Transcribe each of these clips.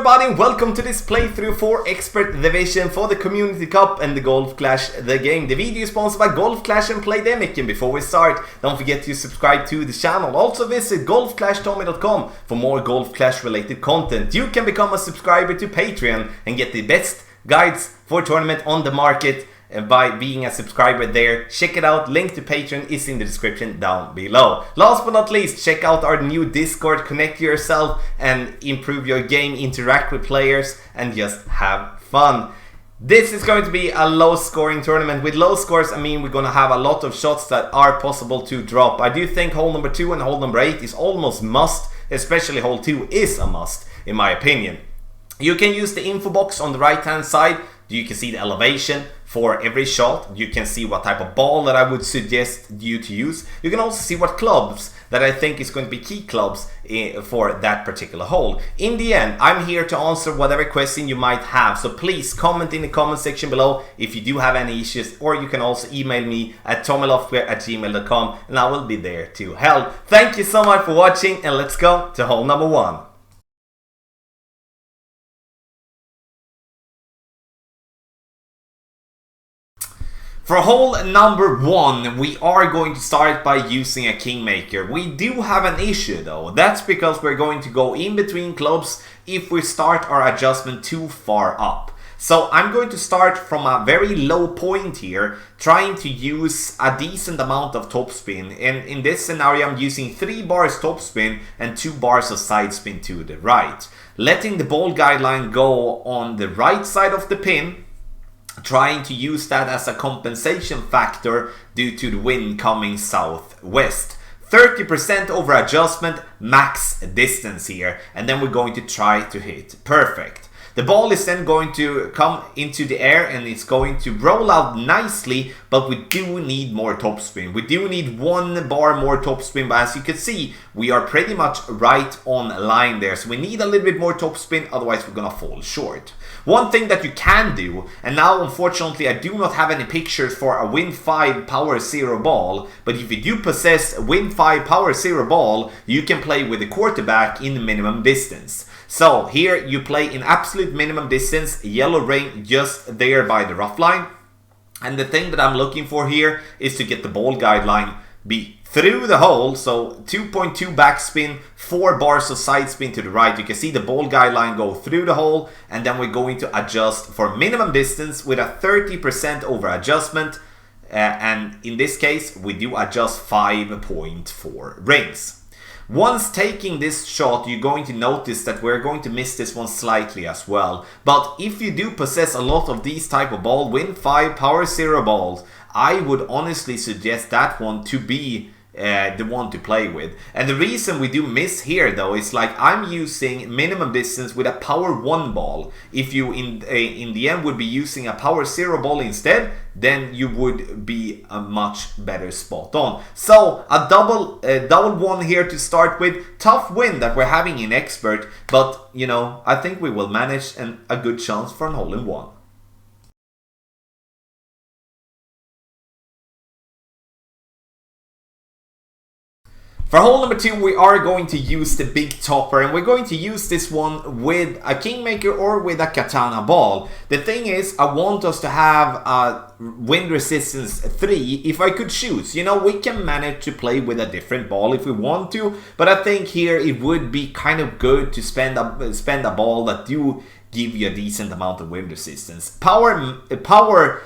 everybody, and welcome to this playthrough for Expert Division for the Community Cup and the Golf Clash the game. The video is sponsored by Golf Clash and Playdemic, and before we start, don't forget to subscribe to the channel. Also visit golfclashtommy.com for more Golf Clash related content. You can become a subscriber to Patreon and get the best guides for tournament on the market by being a subscriber there. Check it out, link to Patreon is in the description down below. Last but not least, check out our new Discord, connect yourself and improve your game, interact with players and just have fun. This is going to be a low scoring tournament. With low scores, I mean we're going to have a lot of shots that are possible to drop. I do think hole number 2 and hole number 8 is almost must, especially hole 2 is a must in my opinion. You can use the info box on the right hand side. You can see the elevation for every shot. You can see what type of ball that I would suggest you to use. You can also see what clubs that I think is going to be key clubs for that particular hole. In the end, I'm here to answer whatever question you might have. So please comment in the comment section below if you do have any issues, or you can also email me at tommyloftware@gmail.com and I will be there to help. Thank you so much for watching, and let's go to hole number 1. For hole number 1, we are going to start by using a Kingmaker. We do have an issue though. That's because we're going to go in between clubs if we start our adjustment too far up. So I'm going to start from a very low point here, trying to use a decent amount of topspin. And in this scenario, I'm using 3 bars topspin and 2 bars of side spin to the right. Letting the ball guideline go on the right side of the pin, trying to use that as a compensation factor due to the wind coming southwest. 30% over adjustment, max distance here, and then we're going to try to hit perfect. The ball is then going to come into the air and it's going to roll out nicely, but we do need more topspin. We do need 1 bar more topspin, but as you can see, we are pretty much right on line there. So we need a little bit more topspin, otherwise we're gonna fall short. One thing that you can do, and now unfortunately I do not have any pictures for a Win 5 Power 0 ball, but if you do possess a Win 5 Power 0 ball, you can play with the quarterback in the minimum distance. So here you play in absolute minimum distance, yellow ring just there by the rough line. And the thing that I'm looking for here is to get the ball guideline be through the hole. So 2.2 backspin, 4 bars of side spin to the right. You can see the ball guideline go through the hole, and then we're going to adjust for minimum distance with a 30% over adjustment. And in this case, we do adjust 5.4 rings. Once taking this shot, you're going to notice that we're going to miss this one slightly as well. But if you do possess a lot of these type of ball, Win 5 Power 0 balls, I would honestly suggest that one to be the one to play with. And the reason we do miss here though is like I'm using minimum distance with a Power 1 ball. If you in the end would be using a Power 0 ball instead, then you would be a much better spot on. So a double 1 here to start with. Tough win that we're having in Expert, but you know, I think we will manage, and a good chance for an hole in 1. For hole number 2, we are going to use the big topper, and we're going to use this one with a Kingmaker or with a Katana ball. The thing is, I want us to have a wind resistance 3 if I could choose. You know, we can manage to play with a different ball if we want to, but I think here it would be kind of good to spend a ball that do give you a decent amount of wind resistance. Power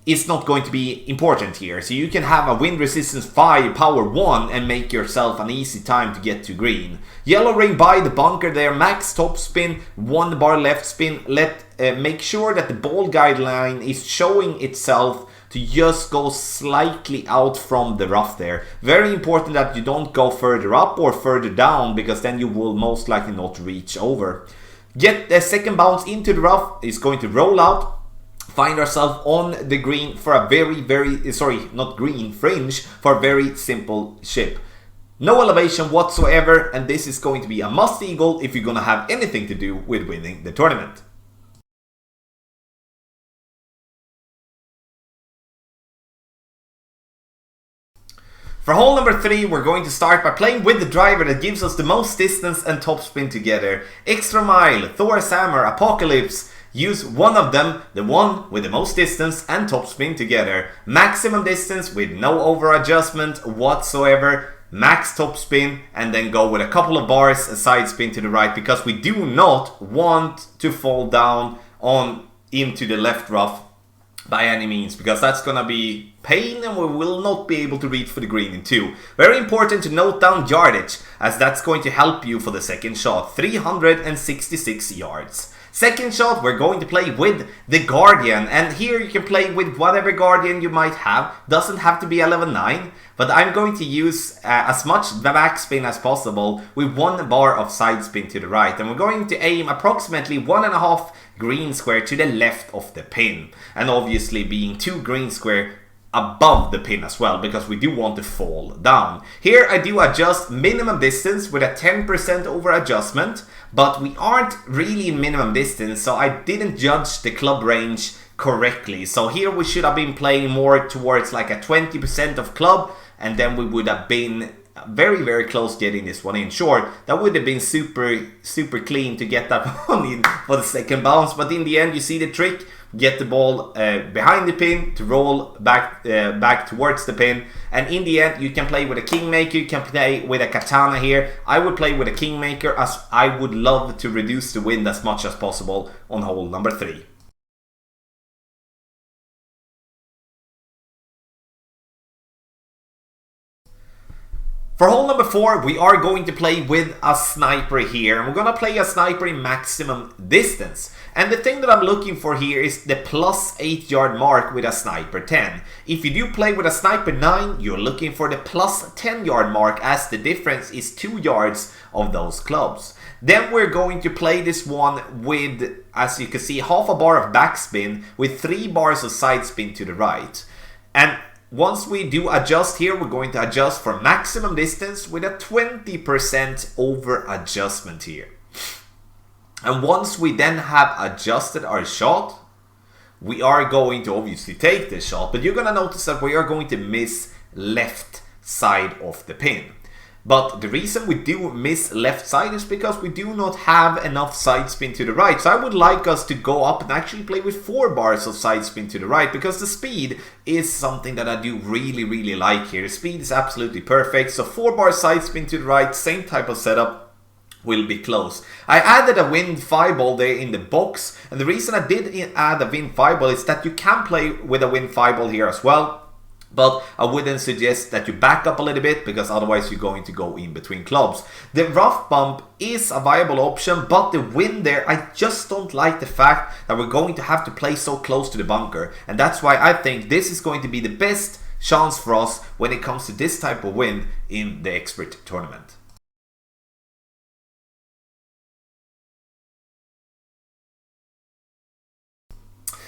is not going to be important here, so you can have a wind resistance 5 Power 1 and make yourself an easy time to get to green. Yellow ring by the bunker there, max top spin, 1 bar left spin. Make sure that the ball guideline is showing itself to just go slightly out from the rough there. Very important that you don't go further up or further down, because then you will most likely not reach over. Get the second bounce into the rough, is going to roll out. Find ourselves on the green for a fringe for a very simple chip. No elevation whatsoever, and this is going to be a must eagle if you're going to have anything to do with winning the tournament. For hole number 3, we're going to start by playing with the driver that gives us the most distance and topspin together. Extra Mile, Thor's Hammer, Apocalypse. Use one of them, the one with the most distance and topspin together. Maximum distance with no over adjustment whatsoever. Max topspin, and then go with a couple of bars a side spin to the right, because we do not want to fall down into the left rough by any means, because that's gonna be pain and we will not be able to reach for the green in 2. Very important to note down yardage, as that's going to help you for the second shot. 366 yards. Second shot, we're going to play with the Guardian, and here you can play with whatever Guardian you might have. Doesn't have to be a level 9, but I'm going to use as much backspin as possible with 1 bar of side spin to the right, and we're going to aim approximately 1.5 green square to the left of the pin, and obviously being 2 green square above the pin as well, because we do want to fall down. Here I do adjust minimum distance with a 10% over adjustment, but we aren't really in minimum distance, so I didn't judge the club range correctly. So here we should have been playing more towards like a 20% of club, and then we would have been very close getting this one in. Sure, that would have been super clean to get that one in for the second bounce, but in the end you see the trick. Get the ball behind the pin to roll back towards the pin, and in the end you can play with a Kingmaker, you can play with a Katana here. I would play with a Kingmaker, as I would love to reduce the wind as much as possible on hole number 3. For hole number 4, we are going to play with a sniper here, and we're going to play a sniper in maximum distance. And the thing that I'm looking for here is the plus 8 yard mark with a sniper 10. If you do play with a sniper 9, you're looking for the plus 10 yard mark, as the difference is 2 yards of those clubs. Then we're going to play this one with, as you can see, half a bar of backspin with 3 bars of side spin to the right. And once we do adjust here, we're going to adjust for maximum distance with a 20% over adjustment here. And once we then have adjusted our shot, we are going to obviously take this shot, but you're going to notice that we are going to miss left side of the pin. But the reason we do miss left side is because we do not have enough side spin to the right. So I would like us to go up and actually play with 4 bars of side spin to the right, because the speed is something that I do really like here. The speed is absolutely perfect. So 4 bar side spin to the right, same type of setup, will be close. I added a wind fireball there in the box, and the reason I did add a wind fireball is that you can play with a wind fireball here as well. But I wouldn't suggest that you back up a little bit, because otherwise you're going to go in between clubs. The rough bump is a viable option, but the wind there, I just don't like the fact that we're going to have to play so close to the bunker. And that's why I think this is going to be the best chance for us when it comes to this type of wind in the expert tournament.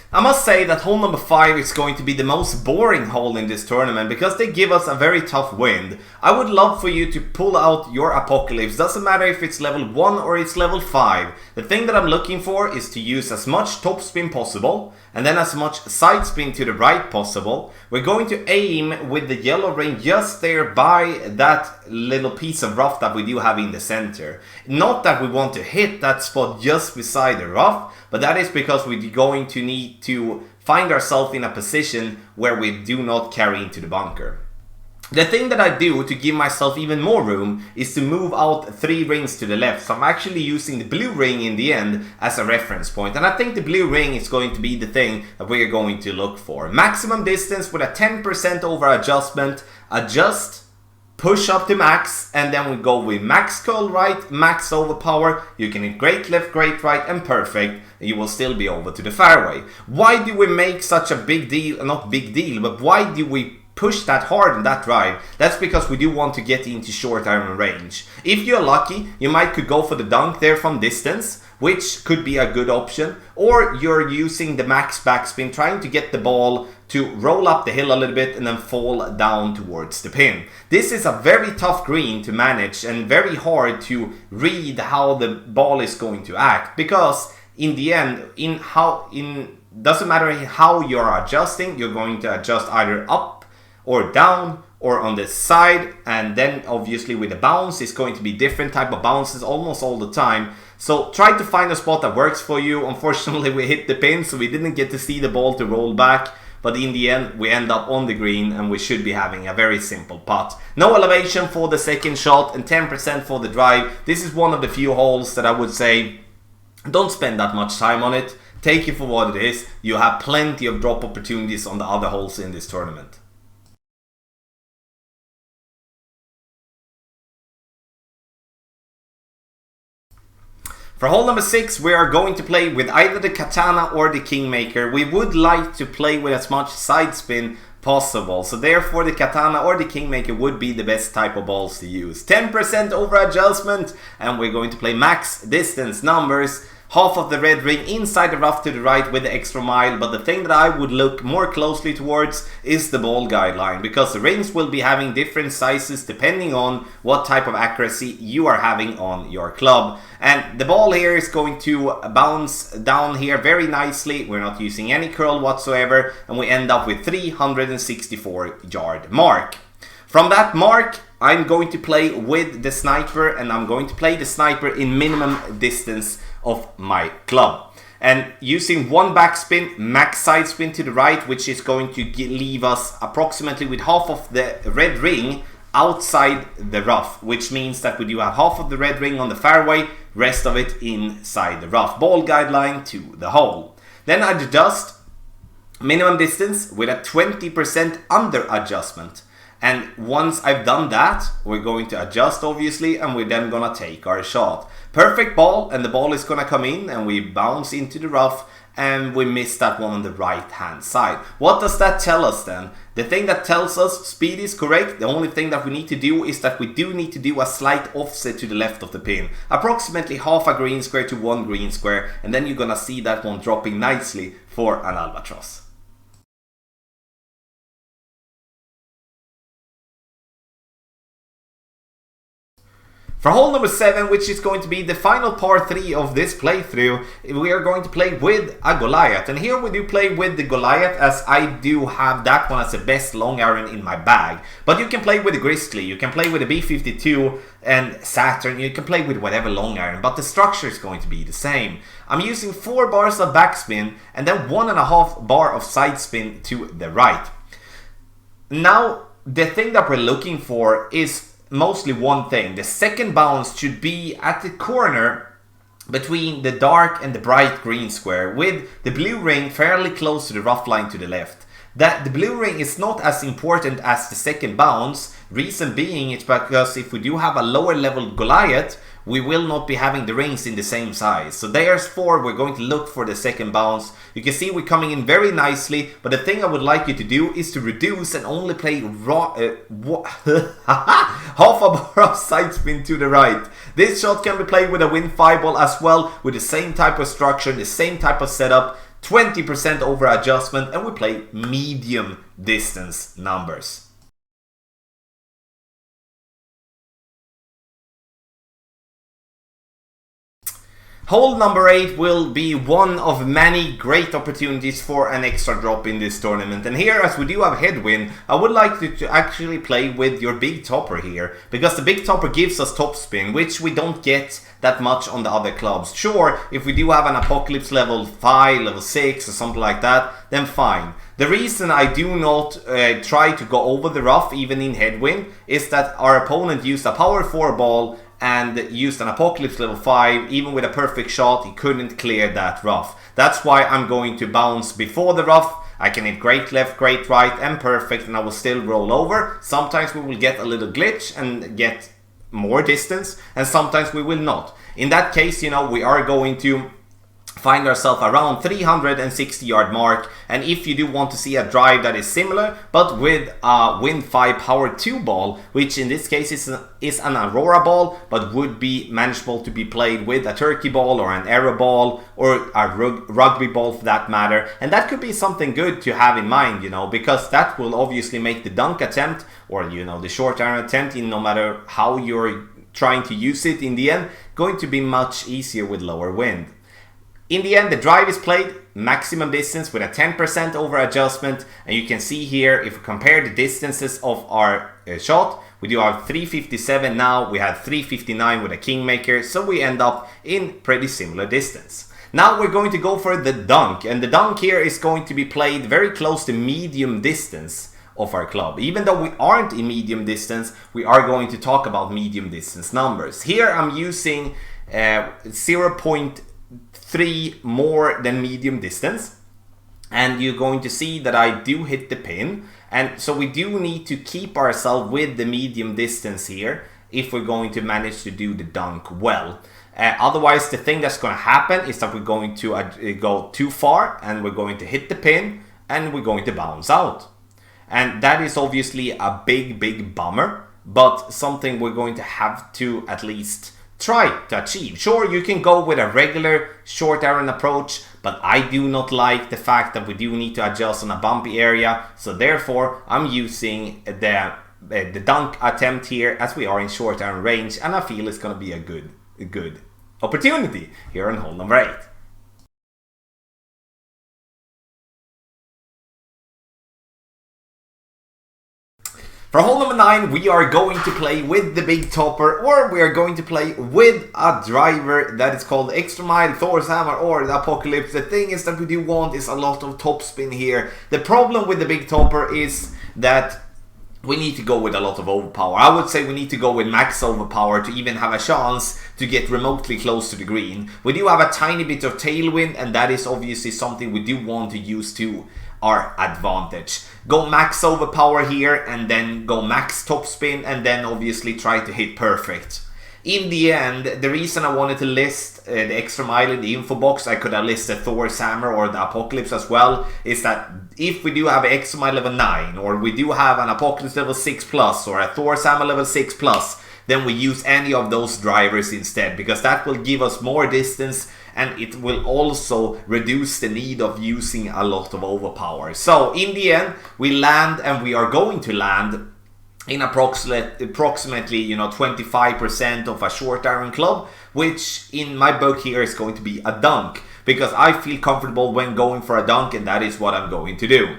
I must say that hole number 5 is going to be the most boring hole in this tournament, because they give us a very tough wind. I would love for you to pull out your Apocalypse. Doesn't matter if it's level 1 or it's level 5. The thing that I'm looking for is to use as much topspin possible, and then as much side spin to the right possible. We're going to aim with the yellow ring just there by that little piece of rough that we do have in the center. Not that we want to hit that spot just beside the rough, but that is because we're going to need to find ourselves in a position where we do not carry into the bunker. The thing that I do to give myself even more room is to move out 3 rings to the left. So I'm actually using the blue ring in the end as a reference point. And I think the blue ring is going to be the thing that we're going to look for. Maximum distance with a 10% over adjustment. Adjust, push up to max, and then we go with max curl right, max overpower. You can hit great left, great right, and perfect. And you will still be over to the fairway. Why do we make such a big deal? Not big deal, but why do we push that hard on that drive? That's because we do want to get into short iron range. If you're lucky, you might could go for the dunk there from distance, which could be a good option, or you're using the max backspin, trying to get the ball to roll up the hill a little bit and then fall down towards the pin. This is a very tough green to manage and very hard to read how the ball is going to act, because in the end, doesn't matter how you're adjusting, you're going to adjust either up or down or on the side, and then obviously with the bounce it's going to be different type of bounces almost all the time. So try to find a spot that works for you. Unfortunately we hit the pin, so we didn't get to see the ball to roll back, but in the end we end up on the green and we should be having a very simple putt. No elevation for the second shot and 10% for the drive. This is one of the few holes that I would say don't spend that much time on it. Take it for what it is. You have plenty of drop opportunities on the other holes in this tournament. For hole number 6, we are going to play with either the Katana or the Kingmaker. We would like to play with as much side spin possible, so therefore the Katana or the Kingmaker would be the best type of balls to use. 10% over adjustment, and we're going to play max distance numbers. Half of the red ring inside the rough to the right with the extra mile, but the thing that I would look more closely towards is the ball guideline, because the rings will be having different sizes depending on what type of accuracy you are having on your club. And the ball here is going to bounce down here very nicely. We're not using any curl whatsoever, and we end up with 364 yard mark. From that mark, I'm going to play with the sniper, and I'm going to play the sniper in minimum distance of my club. And using one backspin, max side spin to the right, which is going to leave us approximately with half of the red ring outside the rough, which means that we do have half of the red ring on the fairway, rest of it inside the rough. Ball guideline to the hole. Then I adjust minimum distance with a 20% under adjustment. And once I've done that, we're going to adjust obviously, and we're then gonna take our shot. Perfect ball, and the ball is gonna come in and we bounce into the rough, and we miss that one on the right hand side. What does that tell us then? The thing that tells us speed is correct. The only thing that we need to do is that we do need to do a slight offset to the left of the pin. Approximately half a green square to one green square, and then you're gonna see that one dropping nicely for an albatross. For hole number 7, which is going to be the final par 3 of this playthrough, we are going to play with a Goliath. And here we do play with the Goliath, as I do have that one as the best long iron in my bag. But you can play with the Grizzly, you can play with the B52 and Saturn, you can play with whatever long iron, but the structure is going to be the same. I'm using 4 bars of backspin and then 1.5 bar of side spin to the right. Now, the thing that we're looking for is mostly one thing. The second bounce should be at the corner between the dark and the bright green square, with the blue ring fairly close to the rough line to the left. That the blue ring is not as important as the second bounce. Reason being, it's because if we do have a lower level Goliath, we will not be having the rings in the same size. So therefore, we're going to look for the second bounce. You can see we're coming in very nicely, but the thing I would like you to do is to reduce and only play half a bar of side spin to the right. This shot can be played with a wind 5 ball as well, with the same type of structure, the same type of setup, 20% over adjustment, and we play medium distance numbers. Hole number 8 will be one of many great opportunities for an extra drop in this tournament. And here, as we do have headwind, I would like to actually play with your big topper here, because the big topper gives us topspin, which we don't get that much on the other clubs. Sure, if we do have an Apocalypse level 5, level 6 or something like that, then fine. The reason I do not try to go over the rough even in headwind is that our opponent used a power 4 ball and used an Apocalypse level 5. Even with a perfect shot, he couldn't clear that rough. That's why I'm going to bounce before the rough. I can hit great left, great right and perfect, and I will still roll over. Sometimes we will get a little glitch and get more distance, and sometimes we will not. In that case, you know, we are going to find ourselves around 360 yard mark, and if you do want to see a drive that is similar but with a Wind 5 Power 2 ball, which in this case is an Aurora ball but would be manageable to be played with a turkey ball or an arrow ball or a rugby ball for that matter, and that could be something good to have in mind, you know, because that will obviously make the dunk attempt, or you know, the short iron attempt, in no matter how you're trying to use it in the end, going to be much easier with lower wind. In the end, the drive is played maximum distance with a 10% over adjustment, and you can see here if we compare the distances of our shot, we do have 357 now, we had 359 with a Kingmaker, so we end up in pretty similar distance. Now we're going to go for the dunk, and the dunk here is going to be played very close to medium distance of our club. Even though we aren't in medium distance, we are going to talk about medium distance numbers. Here I'm using 0.3 more than medium distance, and you're going to see that I do hit the pin, and so we do need to keep ourselves with the medium distance here if we're going to manage to do the dunk well. Otherwise, the thing that's going to happen is that we're going to go too far, and we're going to hit the pin, and we're going to bounce out. And that is obviously a big bummer, but something we're going to have to at least try to achieve. Sure, you can go with a regular short iron approach, but I do not like the fact that we do need to adjust on a bumpy area, so therefore I'm using the dunk attempt here as we are in short iron range, and I feel it's going to be a good opportunity here on hole number 8. For hole number 9, we are going to play with the big topper, or we are going to play with a driver that is called Extra Mile, Thor's Hammer, or the Apocalypse. The thing is that we do want is a lot of topspin here. The problem with the big topper is that we need to go with a lot of overpower. I would say we need to go with max overpower to even have a chance to get remotely close to the green. We do have a tiny bit of tailwind, and that is obviously something we do want to use to our advantage. Go max overpower here, and then go max topspin, and then obviously try to hit perfect. In the end, the reason I wanted to list the Extra Mile in the info box, I could have listed Thor's Hammer or the Apocalypse as well, is that if we do have an Extra Mile level 9, or we do have an Apocalypse level 6+, or a Thor's Hammer level 6+, then we use any of those drivers instead, because that will give us more distance, and it will also reduce the need of using a lot of overpower. So in the end, we land, and we are going to land in approximately 25% of a short iron club, which in my book here is going to be a dunk, because I feel comfortable when going for a dunk, and that is what I'm going to do.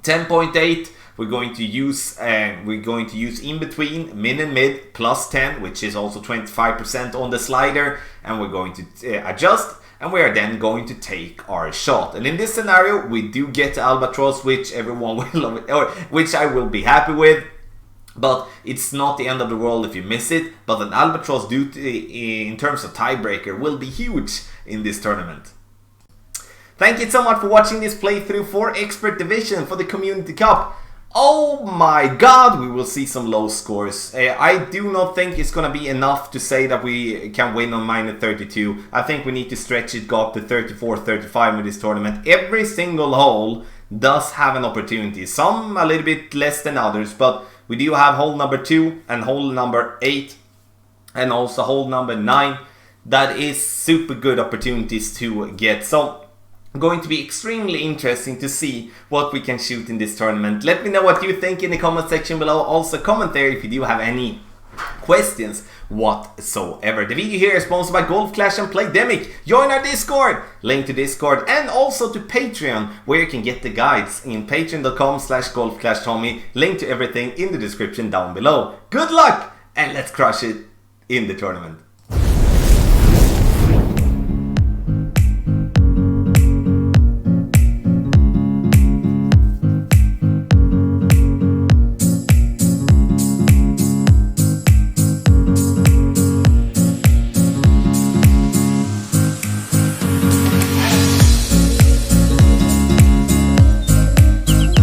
10.8 we're going to use in between min and mid plus 10, which is also 25% on the slider, and we're going to adjust, and we are then going to take our shot. And in this scenario, we do get Albatross, which everyone will love, or which I will be happy with. But it's not the end of the world if you miss it. But an Albatross, in terms of tiebreaker, will be huge in this tournament. Thank you so much for watching this playthrough for Expert Division for the Community Cup. Oh my god, we will see some low scores. I do not think it's going to be enough to say that we can win on -32. I think we need to stretch it, go up to 34, 35 with this tournament. Every single hole does have an opportunity. Some a little bit less than others, but we do have hole number 2 and hole number 8 and also hole number 9. That is super good opportunities to get. So going to be extremely interesting to see what we can shoot in this tournament. Let me know what you think in the comment section below. Also comment there if you do have any questions whatsoever. The video here is sponsored by Golf Clash and Playdemic. Join our Discord, link to Discord, and also to Patreon, where you can get the guides in patreon.com/golfclashtommy. Link to everything in the description down below. Good luck, and let's crush it in the tournament.